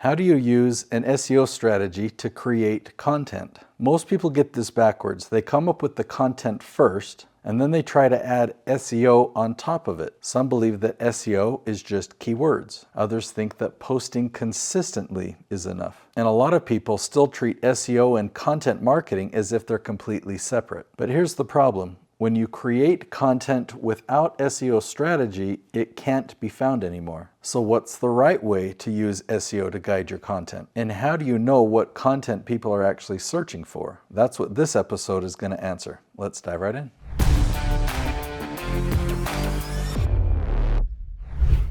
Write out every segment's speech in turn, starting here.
How do you use an SEO strategy to create content? Most people get this backwards. They come up with the content first, and then they try to add SEO on top of it. Some believe that SEO is just keywords. Others think that posting consistently is enough. And a lot of people still treat SEO and content marketing as if they're completely separate. But here's the problem. When you create content without SEO strategy, it can't be found anymore. So what's the right way to use SEO to guide your content? And how do you know what content people are actually searching for? That's what this episode is going to answer. Let's dive right in.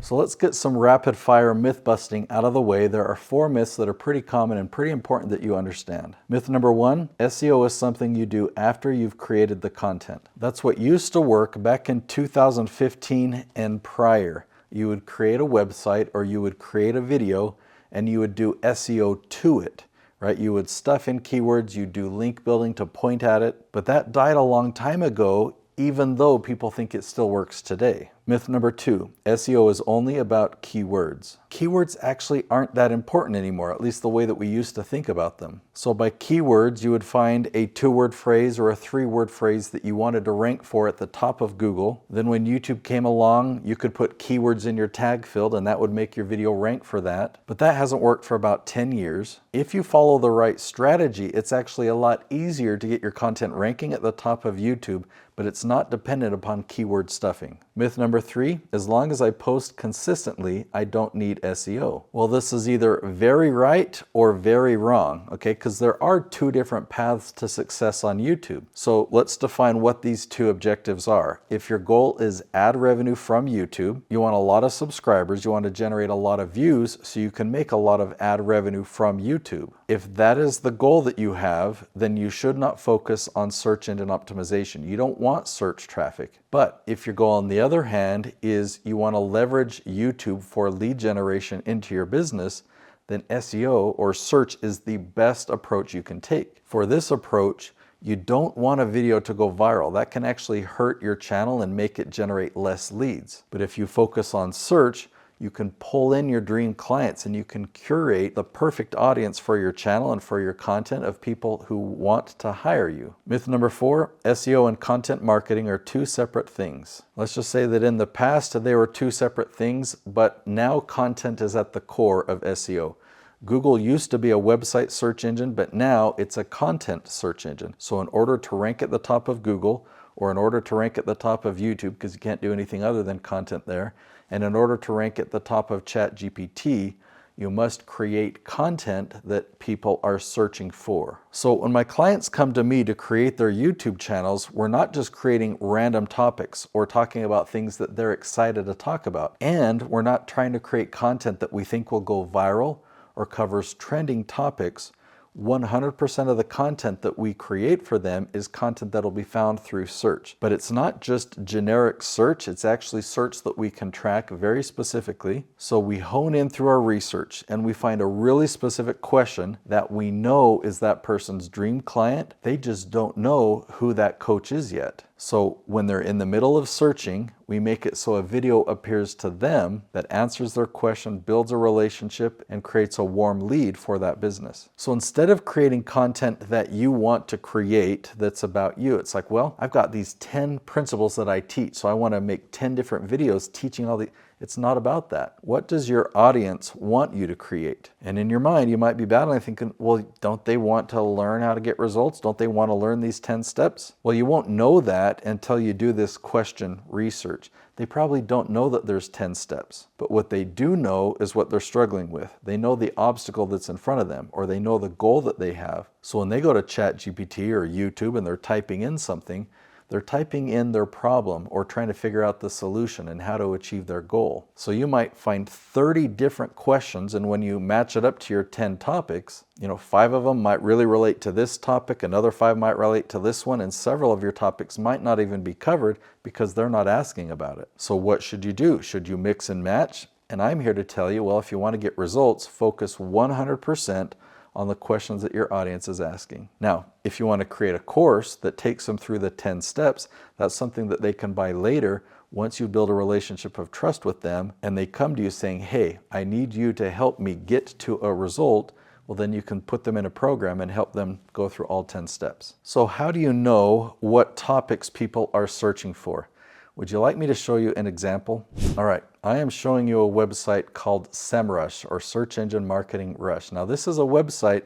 So let's get some rapid fire myth busting out of the way. There are 4 myths that are pretty common and pretty important that you understand. Myth number 1, SEO is something you do after you've created the content. That's what used to work back in 2015 and prior. You would create a website or you would create a video and you would do SEO to it. Right? You would stuff in keywords, you do link building to point at it, but that died a long time ago, even though people think it still works today. Myth number 2, SEO is only about keywords. Keywords actually aren't that important anymore, at least the way that we used to think about them. So by keywords, you would find a 2-word phrase or a 3-word phrase that you wanted to rank for at the top of Google. Then when YouTube came along, you could put keywords in your tag field and that would make your video rank for that. But that hasn't worked for about 10 years. If you follow the right strategy, it's actually a lot easier to get your content ranking at the top of YouTube, but it's not dependent upon keyword stuffing. Myth number 3, as long as I post consistently, I don't need SEO. Well, this is either very right or very wrong, okay? Because there are 2 different paths to success on YouTube. So let's define what these 2 objectives are. If your goal is ad revenue from YouTube, you want a lot of subscribers, you want to generate a lot of views so you can make a lot of ad revenue from YouTube. If that is the goal that you have, then you should not focus on search engine optimization. You don't want search traffic. But if your goal on the other hand is you want to leverage YouTube for lead generation into your business, then SEO or search is the best approach you can take. For this approach, you don't want a video to go viral. That can actually hurt your channel and make it generate less leads. But if you focus on search, you can pull in your dream clients and you can curate the perfect audience for your channel and for your content of people who want to hire you. Myth number 4, SEO and content marketing are 2 separate things. Let's just say that in the past they were 2 separate things, but now content is at the core of SEO. Google used to be a website search engine, but now it's a content search engine. So in order to rank at the top of Google, or in order to rank at the top of YouTube, because you can't do anything other than content there, and in order to rank at the top of ChatGPT, you must create content that people are searching for. So when my clients come to me to create their YouTube channels, we're not just creating random topics or talking about things that they're excited to talk about. And we're not trying to create content that we think will go viral or covers trending topics. 100% of the content that we create for them is content that will be found through search. But it's not just generic search, it's actually search that we can track very specifically. So we hone in through our research and we find a really specific question that we know is that person's dream client. They just don't know who that coach is yet. So when they're in the middle of searching, we make it so a video appears to them that answers their question, builds a relationship, and creates a warm lead for that business. So instead of creating content that you want to create that's about you, it's like, well, I've got these 10 principles that I teach, so I want to make 10 different videos teaching all the... It's not about that. What does your audience want you to create? And in your mind, you might be battling thinking, well, don't they want to learn how to get results? Don't they want to learn these 10 steps? Well, you won't know that until you do this question research. They probably don't know that there's 10 steps. But what they do know is what they're struggling with. They know the obstacle that's in front of them, or they know the goal that they have. So when they go to ChatGPT or YouTube and they're typing in something, they're typing in their problem or trying to figure out the solution and how to achieve their goal. So you might find 30 different questions, and when you match it up to your 10 topics, 5 of them might really relate to this topic, another 5 might relate to this one, and several of your topics might not even be covered because they're not asking about it. So what should you do? Should you mix and match? And I'm here to tell you, well, if you want to get results, focus 100% on the questions that your audience is asking. Now, if you want to create a course that takes them through the 10 steps, that's something that they can buy later Once you build a relationship of trust with them and they come to you saying, hey, I need you to help me get to a result, well, then you can put them in a program and help them go through all 10 steps. So how do you know what topics people are searching for? Would you like me to show you an example? All right, I am showing you a website called SEMrush, or Search Engine Marketing Rush. Now, this is a website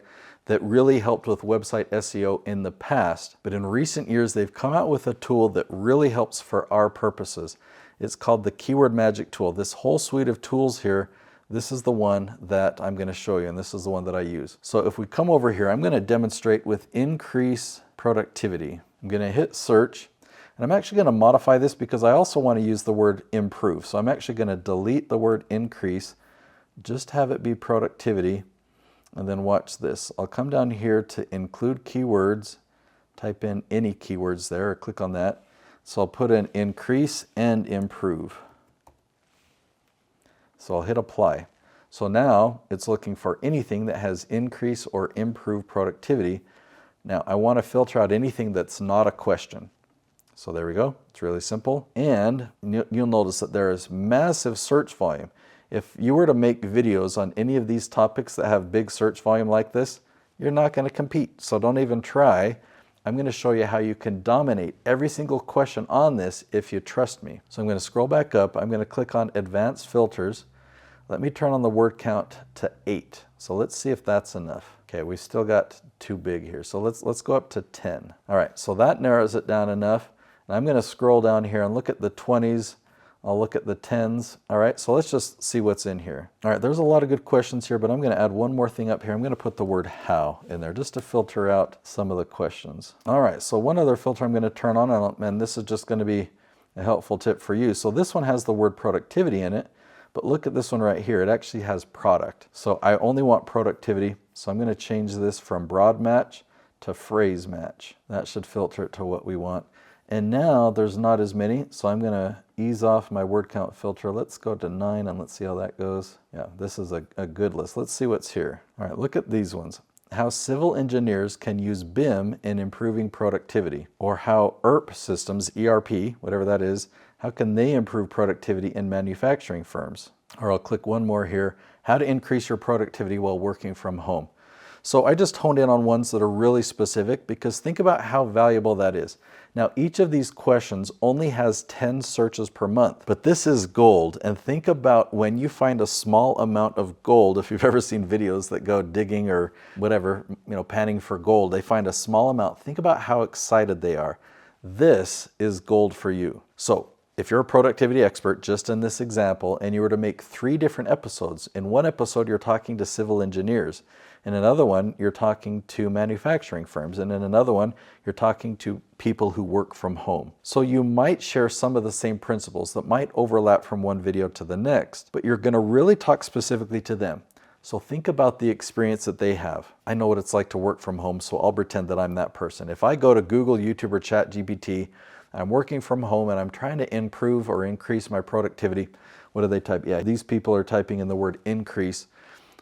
that really helped with website SEO in the past, but in recent years, they've come out with a tool that really helps for our purposes. It's called the Keyword Magic Tool. This whole suite of tools here, this is the one that I'm going to show you, and this is the one that I use. So if we come over here, I'm going to demonstrate with increase productivity. I'm going to hit search, and I'm actually going to modify this because I also want to use the word improve. So I'm actually going to delete the word increase, just have it be productivity, and then watch this. I'll come down here to include keywords, type in any keywords there, or click on that. So I'll put in increase and improve. So I'll hit apply. So now it's looking for anything that has increase or improve productivity. Now I want to filter out anything that's not a question. So there we go. It's really simple. And you'll notice that there is massive search volume. If you were to make videos on any of these topics that have big search volume like this, you're not going to compete. So don't even try. I'm going to show you how you can dominate every single question on this if you trust me. So I'm going to scroll back up. I'm going to click on Advanced Filters. Let me turn on the word count to 8. So let's see if that's enough. Okay, we still got too big here. So let's go up to 10. All right, so that narrows it down enough. And I'm going to scroll down here and look at the 20s. I'll look at the 10s. All right, so let's just see what's in here. All right, there's a lot of good questions here, but I'm going to add one more thing up here. I'm going to put the word how in there just to filter out some of the questions. All right, so one other filter I'm going to turn on, and this is just going to be a helpful tip for you. So this one has the word productivity in it, but look at this one right here. It actually has product. So I only want productivity, so I'm going to change this from broad match to phrase match. That should filter it to what we want. And now there's not as many, so I'm going to ease off my word count filter. Let's go to 9 and let's see how that goes. Yeah, this is a good list. Let's see what's here. All right, look at these ones. How civil engineers can use BIM in improving productivity, or how ERP systems, ERP, whatever that is, how can they improve productivity in manufacturing firms? Or I'll click one more here, how to increase your productivity while working from home. So I just honed in on ones that are really specific because think about how valuable that is. Now, each of these questions only has 10 searches per month, but this is gold. And think about when you find a small amount of gold, if you've ever seen videos that go digging or whatever, panning for gold, they find a small amount. Think about how excited they are. This is gold for you. So if you're a productivity expert, just in this example, and you were to make 3 different episodes, in one episode you're talking to civil engineers, in another one you're talking to manufacturing firms, and in another one you're talking to people who work from home. So you might share some of the same principles that might overlap from one video to the next, but you're going to really talk specifically to them. So think about the experience that they have. I know what it's like to work from home, so I'll pretend that I'm that person. If I go to Google, YouTube, or ChatGPT, I'm working from home and I'm trying to improve or increase my productivity. What do they type? Yeah, these people are typing in the word increase.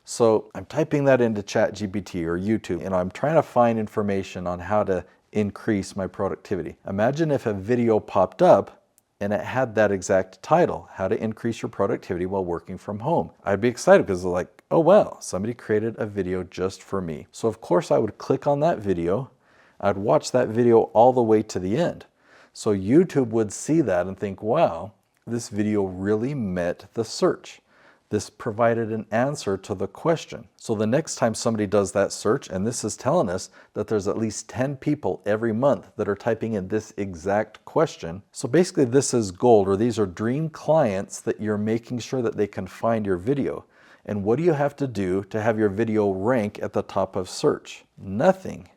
So I'm typing that into ChatGPT or YouTube, and I'm trying to find information on how to increase my productivity. Imagine if a video popped up and it had that exact title, how to increase your productivity while working from home. I'd be excited because it's like, oh wow, somebody created a video just for me. So of course I would click on that video. I'd watch that video all the way to the end. So YouTube would see that and think, wow, this video really met the search. This provided an answer to the question. So the next time somebody does that search, and this is telling us that there's at least 10 people every month that are typing in this exact question. So basically this is gold, or these are dream clients that you're making sure that they can find your video. And what do you have to do to have your video rank at the top of search? Nothing.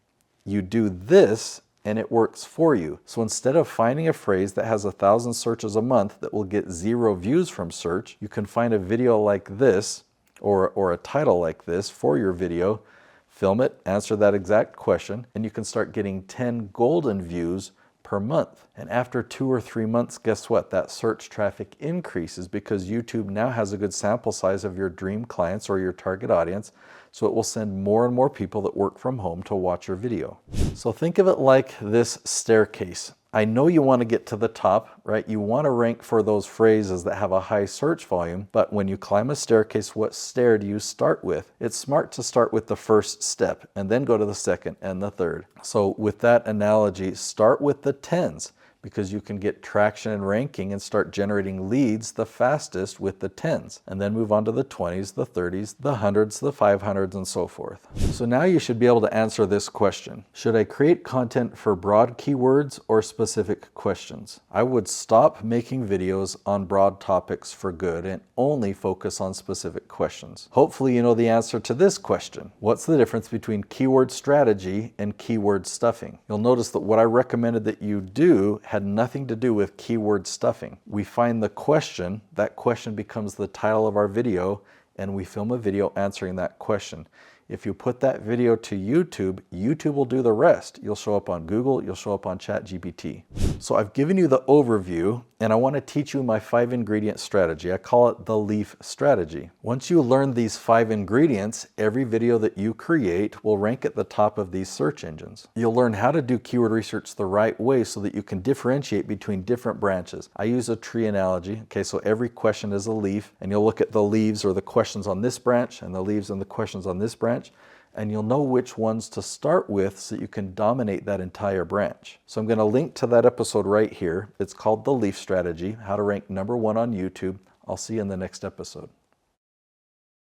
You do this and it works for you. So instead of finding a phrase that has 1,000 searches a month that will get 0 views from search, you can find a video like this or a title like this for your video, film it, answer that exact question, and you can start getting 10 golden views per month. And after 2 or 3 months, guess what? That search traffic increases because YouTube now has a good sample size of your dream clients or your target audience, so it will send more and more people that work from home to watch your video. So think of it like this staircase. I know you want to get to the top, right? You want to rank for those phrases that have a high search volume, but when you climb a staircase, what stair do you start with? It's smart to start with the first step and then go to the second and the third. So with that analogy, start with the tens, because you can get traction and ranking and start generating leads the fastest with the tens, and then move on to the 20s, the 30s, the hundreds, the 500s, and so forth. So now you should be able to answer this question. Should I create content for broad keywords or specific questions? I would stop making videos on broad topics for good and only focus on specific questions. Hopefully you know the answer to this question. What's the difference between keyword strategy and keyword stuffing? You'll notice that what I recommended that you do had nothing to do with keyword stuffing. We find the question, that question becomes the title of our video, and we film a video answering that question. If you put that video to YouTube, YouTube will do the rest. You'll show up on Google, you'll show up on ChatGPT. So I've given you the overview, and I want to teach you my 5-ingredient strategy. I call it the LEAF strategy. Once you learn these 5 ingredients, every video that you create will rank at the top of these search engines. You'll learn how to do keyword research the right way so that you can differentiate between different branches. I use a tree analogy. Okay, so every question is a leaf, and you'll look at the leaves or the questions on this branch and the leaves and the questions on this branch, and you'll know which ones to start with so that you can dominate that entire branch. So I'm going to link to that episode right here. It's called The Leaf Strategy, how to rank #1 on YouTube. I'll see you in the next episode.